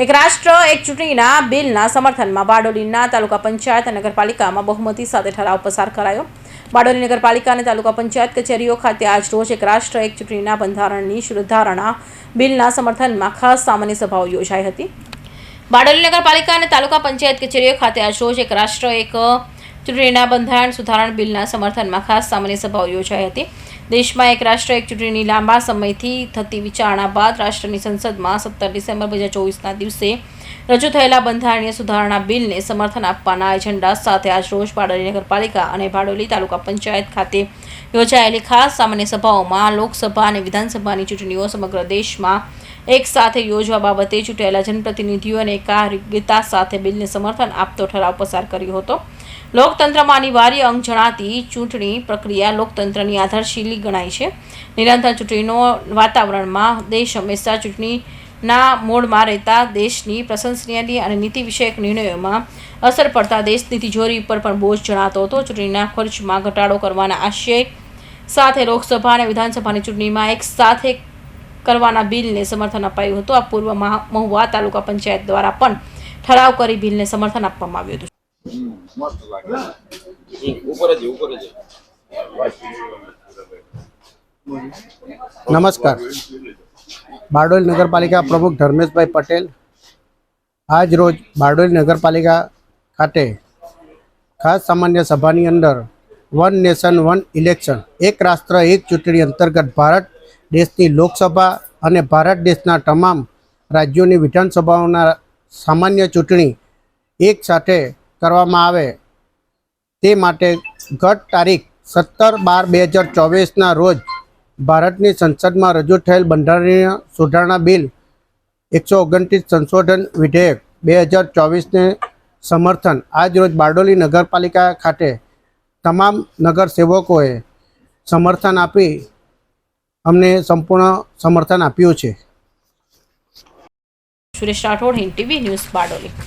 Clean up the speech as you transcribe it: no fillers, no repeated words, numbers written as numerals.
એક રાષ્ટ્ર એક ચૂંટણીના બિલના સમર્થનમાં બારડોલીના તાલુકા પંચાયત અને નગરપાલિકામાં બહુમતી સાથે ઠરાવ પસાર કરાયો. બારડોલી નગરપાલિકા અને તાલુકા પંચાયત કચેરીઓ ખાતે આજ રોજ એક રાષ્ટ્ર એક ચૂંટણીના બંધારણની સુધારણા બિલના સમર્થનમાં ખાસ સામાન્ય સભાઓ યોજાઈ હતી. બારડોલી નગરપાલિકા અને તાલુકા પંચાયત કચેરીઓ ખાતે આજ રોજ એક રાષ્ટ્ર એક ચૂંટણીના બંધારણ સુધારણ બિલના સમર્થનમાં ખાસ સામાન્ય સભાઓ યોજાઈ હતી. દેશમાં એક રાષ્ટ્ર એક ચૂંટણીની લાંબા સમયથી થતી વિચારણા બાદ રાષ્ટ્રની સંસદમાં 17 ડિસેમ્બર 2024ના દિવસે રજૂ થયેલા બંધારણીય સુધારણા બિલને સમર્થન આપવાના એજન્ડા સાથે આજ રોજ બારડોલી નગરપાલિકા અને બારડોલી તાલુકા પંચાયત ખાતે યોજાયેલી ખાસ સામાન્ય સભાઓમાં લોકસભા અને વિધાનસભાની ચૂંટણીઓ સમગ્ર દેશમાં એક સાથે યોજવા બાબતે ચૂંટાયેલા જનપ્રતિનિધિઓ અને એકાગ્રતા સાથે બિલને સમર્થન આપતો ઠરાવ પસાર કર્યો હતો. લોકતંત્રમાં અનિવાર્ય અંગ જણાતી ચૂંટણી પ્રક્રિયા લોકતંત્રની આધારશીલી ગણાય છે. નિરંતર ચૂંટણીનો વાતાવરણમાં દેશ હંમેશા ચૂંટણીના મોડમાં રહેતા દેશની પ્રશંસનીય અને નીતિ વિષયક નિર્ણયોમાં અસર પડતા દેશની તિજોરી પર પણ બોજ જણાતો હતો. ચૂંટણીના ખર્ચમાં ઘટાડો કરવાના આશય સાથે લોકસભા અને વિધાનસભાની ચૂંટણીમાં એક સાથે કરવાના બિલને સમર્થન અપાયું હતું. આ પૂર્વ મહુવા તાલુકા પંચાયત દ્વારા પણ ઠરાવ કરી બિલને સમર્થન આપવામાં આવ્યું હતું. નમસ્કાર. બારડોલી નગરપાલિકા પ્રમુખ ધર્મેશભાઈ પટેલ આજ રોજ બારડોલી નગરપાલિકા ખાતે ખાસ સામાન્ય સભાની અંદર વન નેશન વન ઇલેક્શન એક રાષ્ટ્ર એક ચૂંટણી અંતર્ગત ભારત દેશની લોકસભા અને ભારત દેશના તમામ રાજ્યોની વિધાનસભાઓના સામાન્ય ચૂંટણી એક સાથે કરવામાં આવે તે માટે ગત તારીખ 17/12/2024ના રોજ ભારતની સંસદમાં રજૂ થયેલ બંધારણીય સુધારણા બિલ 129 સંશોધન વિધેયક 2024ને સમર્થન આજ રોજ બારડોલી નગરપાલિકા ખાતે તમામ નગરસેવકોએ સમર્થન આપી અમને સંપૂર્ણ સમર્થન આપ્યું છે. Suresh Rathod, Hind TV news, Bardoli.